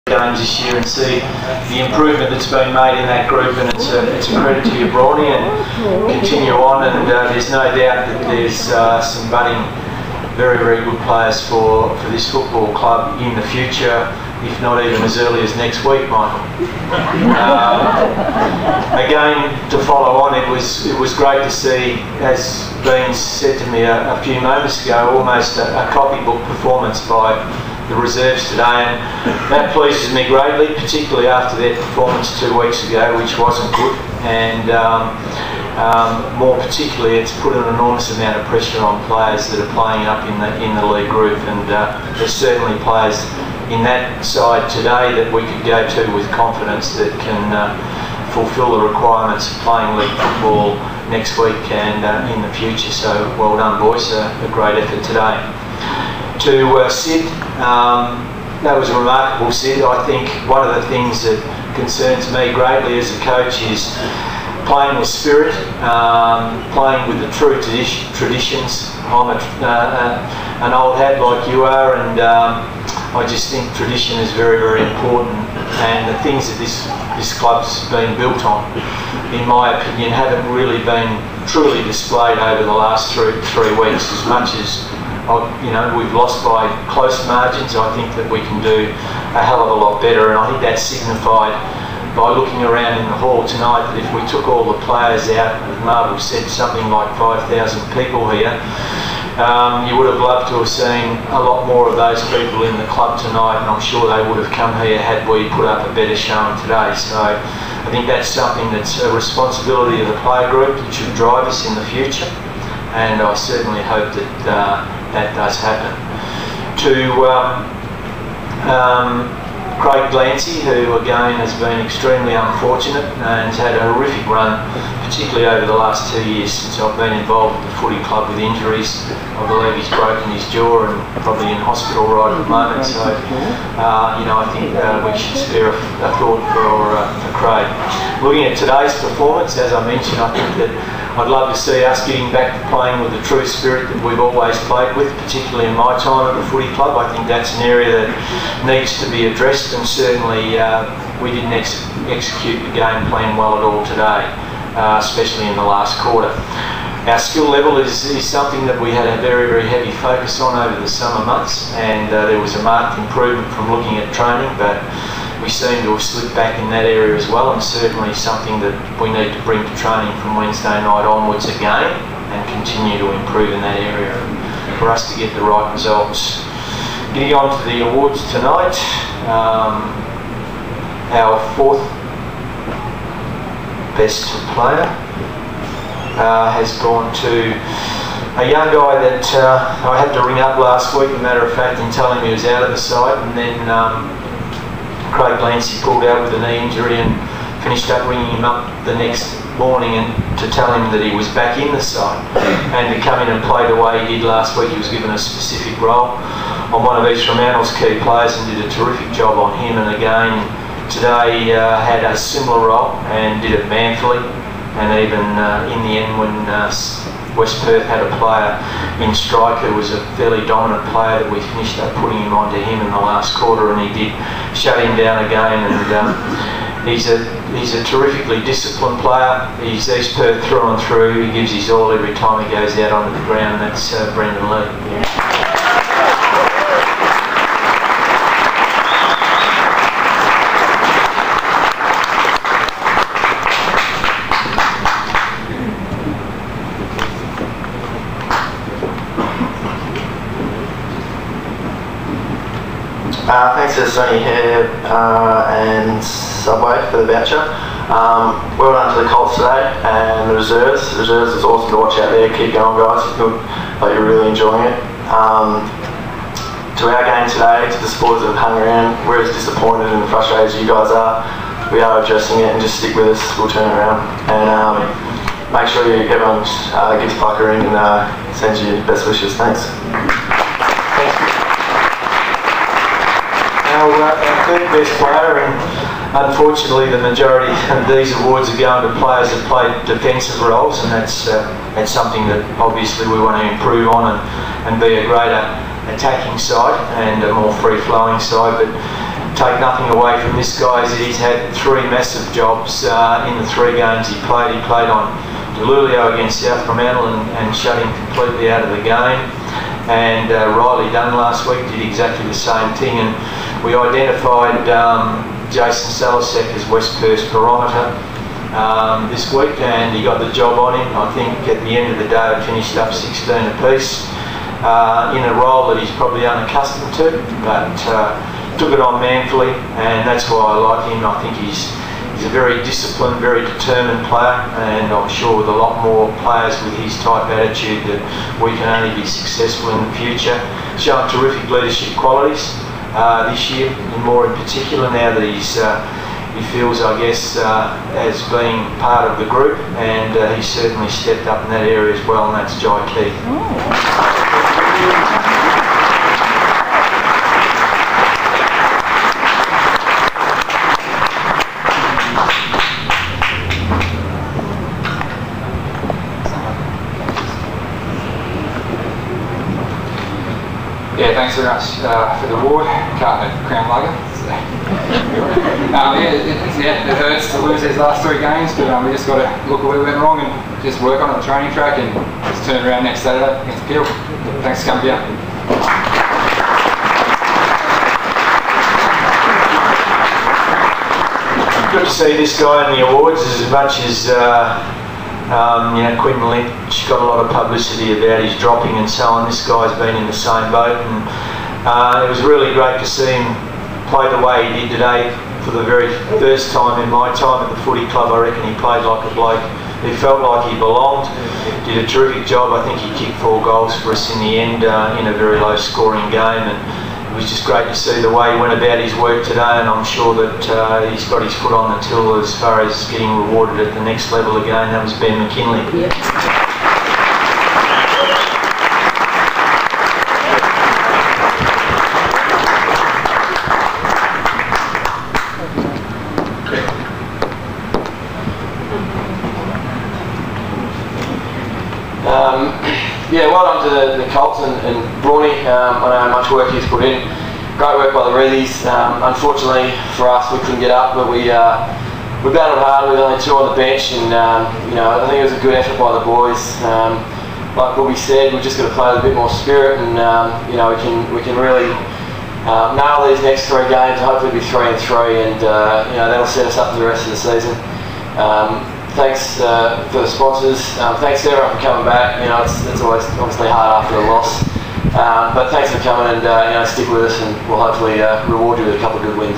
games this year and see the improvement that's been made in that group, and it's a credit to you, Brawny, and continue on. And there's no doubt that there's some budding, very, very good players for this football club in the future, if not even as early as next week, Michael. Again, to follow on, it was great to see, as been said to me a few moments ago, almost a copybook performance by the reserves today, and that pleases me greatly, particularly after their performance 2 weeks ago, which wasn't good, and more particularly it's put an enormous amount of pressure on players that are playing up in the league group, and there's certainly players in that side today that we could go to with confidence that can fulfil the requirements of playing league football next week and in the future. So well done, boys, a great effort today. To Sid, that was a remarkable Sid. I think one of the things that concerns me greatly as a coach is playing with spirit, playing with the true traditions. I'm an old hat like you are, and I just think tradition is very, very important, and the things that this club's been built on, in my opinion, haven't really been truly displayed over the last three weeks. As much as we've lost by close margins, I think that we can do a hell of a lot better, and I think that's signified by looking around in the hall tonight, that if we took all the players out, as Marvel said, something like 5,000 people here, you would have loved to have seen a lot more of those people in the club tonight, and I'm sure they would have come here had we put up a better showing today. So I think that's something that's a responsibility of the player group that should drive us in the future, and I certainly hope that that does happen. To Craig Glancy, who again has been extremely unfortunate and has had a horrific run, particularly over the last 2 years since I've been involved with the footy club with injuries. I believe he's broken his jaw and probably in hospital right at the moment. So, I think we should spare a thought for Craig. Looking at today's performance, as I mentioned, I think that I'd love to see us getting back to playing with the true spirit that we've always played with, particularly in my time at the footy club. I think that's an area that needs to be addressed, and certainly we didn't execute the game plan well at all today, especially in the last quarter. Our skill level is something that we had a very, very heavy focus on over the summer months, and there was a marked improvement from looking at training, but we seem to have slipped back in that area as well, and certainly something that we need to bring to training from Wednesday night onwards again and continue to improve in that area for us to get the right results. Getting on to the awards tonight, our fourth best player has gone to a young guy that I had to ring up last week, as a matter of fact, and tell him he was out of the side, and then Craig Glancy pulled out with a knee injury and finished up ringing him up the next morning and to tell him that he was back in the side, and to come in and play the way he did last week. He was given a specific role on one of East Fremantle's key players and did a terrific job on him, and again today had a similar role and did it manfully, and even in the end when West Perth had a player in strike who was a fairly dominant player, that we finished up putting him onto him in the last quarter, and he did shut him down again. And he's a terrifically disciplined player. He's East Perth through and through. He gives his all every time he goes out onto the ground. That's Brendan Lee. Thanks to Sonny here and Subway for the voucher. Well done to the Colts today and the reserves. The reserves was awesome to watch out there. Keep going, guys. Good. Like you're really enjoying it. To our game today, to the supporters that have hung around, we're as disappointed and frustrated as you guys are. We are addressing it, and just stick with us. We'll turn it around. And make sure everyone gets Pickering and sends you best wishes. Thanks. Our third best player, and unfortunately the majority of these awards are going to players that played defensive roles, and that's something that obviously we want to improve on and be a greater attacking side and a more free-flowing side. But take nothing away from this guy is that he's had 3 massive jobs in the 3 games he played. He played on Delulio against South Fremantle and shut him completely out of the game. And Riley Dunn last week did exactly the same thing. And we identified Jason Salasek as West Perth's barometer this week, and he got the job on him. I think at the end of the day, it finished up 16 apiece in a role that he's probably unaccustomed to, but took it on manfully, and that's why I like him. I think he's a very disciplined, very determined player, and I'm sure with a lot more players with his type attitude that we can only be successful in the future. Showing terrific leadership qualities this year, and more in particular now that he feels, I guess, as being part of the group, and he's certainly stepped up in that area as well, and that's Keath. Yeah, thanks very much for the award. Can't crown lager. So. It hurts to lose these last 3 games, but we just got to look at where we went wrong and just work on it on the training track and just turn it around next Saturday against Peel. Thanks for coming down. Good to see this guy in the awards as much as Quinton Lynch got a lot of publicity about his dropping and so on. This guy's been in the same boat, and it was really great to see him play the way he did today for the very first time in my time at the footy club. I reckon he played like a bloke. He felt like he belonged, did a terrific job. I think he kicked 4 goals for us in the end in a very low scoring game, and it was just great to see the way he went about his work today, and I'm sure that he's got his foot on the till as far as getting rewarded at the next level again. That was Ben McKinley. Yep. Yeah, well done to the Colts and Brawny. I know how much work he's put in. Great work by the Reddies. Unfortunately for us, we couldn't get up, but we battled hard with only 2 on the bench, and I think it was a good effort by the boys. Like Bobby said, we've just got to play with a bit more spirit, and we can really nail these next 3 games. Hopefully, be 3-3, and that'll set us up for the rest of the season. Thanks for the sponsors. Thanks to everyone for coming back. It's always obviously hard after a loss, but thanks for coming and stick with us, and we'll hopefully reward you with a couple of good wins.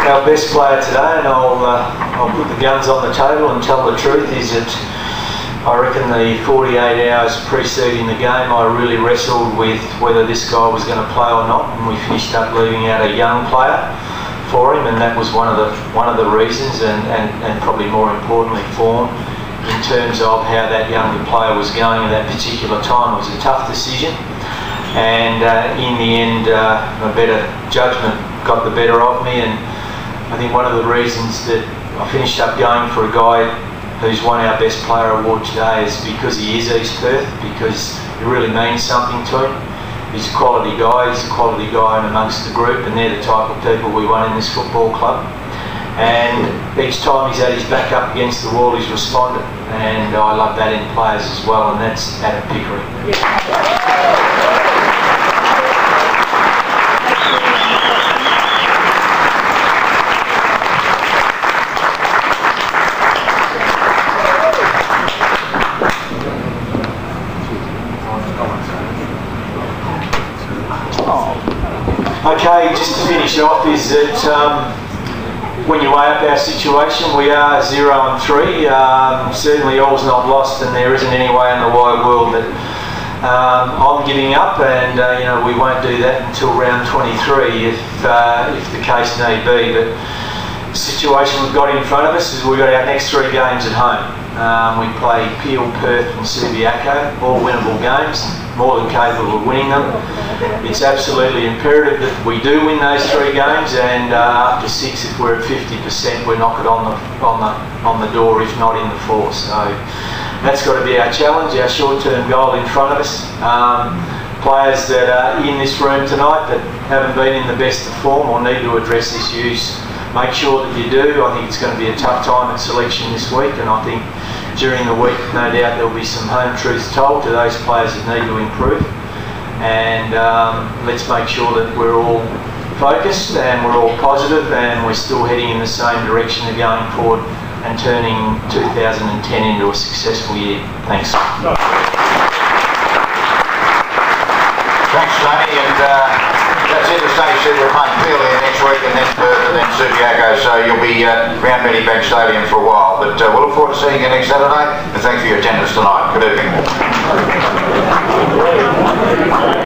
Our best player today, and I'll put the guns on the table and tell the truth, is that I reckon the 48 hours preceding the game I really wrestled with whether this guy was going to play or not, and we finished up leaving out a young player for him, and that was one of the reasons, and probably more importantly form in terms of how that younger player was going at that particular time. It was a tough decision, and in the end a better judgment got the better of me, and I think one of the reasons that I finished up going for a guy who's won our Best Player Award today is because he is East Perth, because it really means something to him. He's a quality guy in amongst the group, and they're the type of people we want in this football club. And each time he's had his back up against the wall, he's responded, and I love that in players as well, and that's out of Pickering. Okay, just to finish off is that when you weigh up our situation, we are 0-3. Certainly all's not lost, and there isn't any way in the wide world that I'm giving up, and we won't do that until round 23 if the case need be. But the situation we've got in front of us is we've got our next 3 games at home. We play Peel, Perth and Subiaco, all winnable games, more than capable of winning them. It's absolutely imperative that we do win those 3 games, and after 6, if we're at 50%, we're knocking on the door, if not in the 4. So that's got to be our challenge, our short-term goal in front of us. Players that are in this room tonight that haven't been in the best of form or need to address issues, make sure that you do. I think it's going to be a tough time at selection this week, and I think during the week, no doubt there'll be some home truths told to those players that need to improve. And let's make sure that we're all focused and we're all positive and we're still heading in the same direction of going forward and turning 2010 into a successful year. Thanks. Thanks, Tony, and that's it. The stage said we're playing Pickering next week and then Perth and then Subiaco, so you'll be around Medibank Stadium for a while. But we'll look forward to seeing you next Saturday, and thanks for your attendance tonight. Good evening.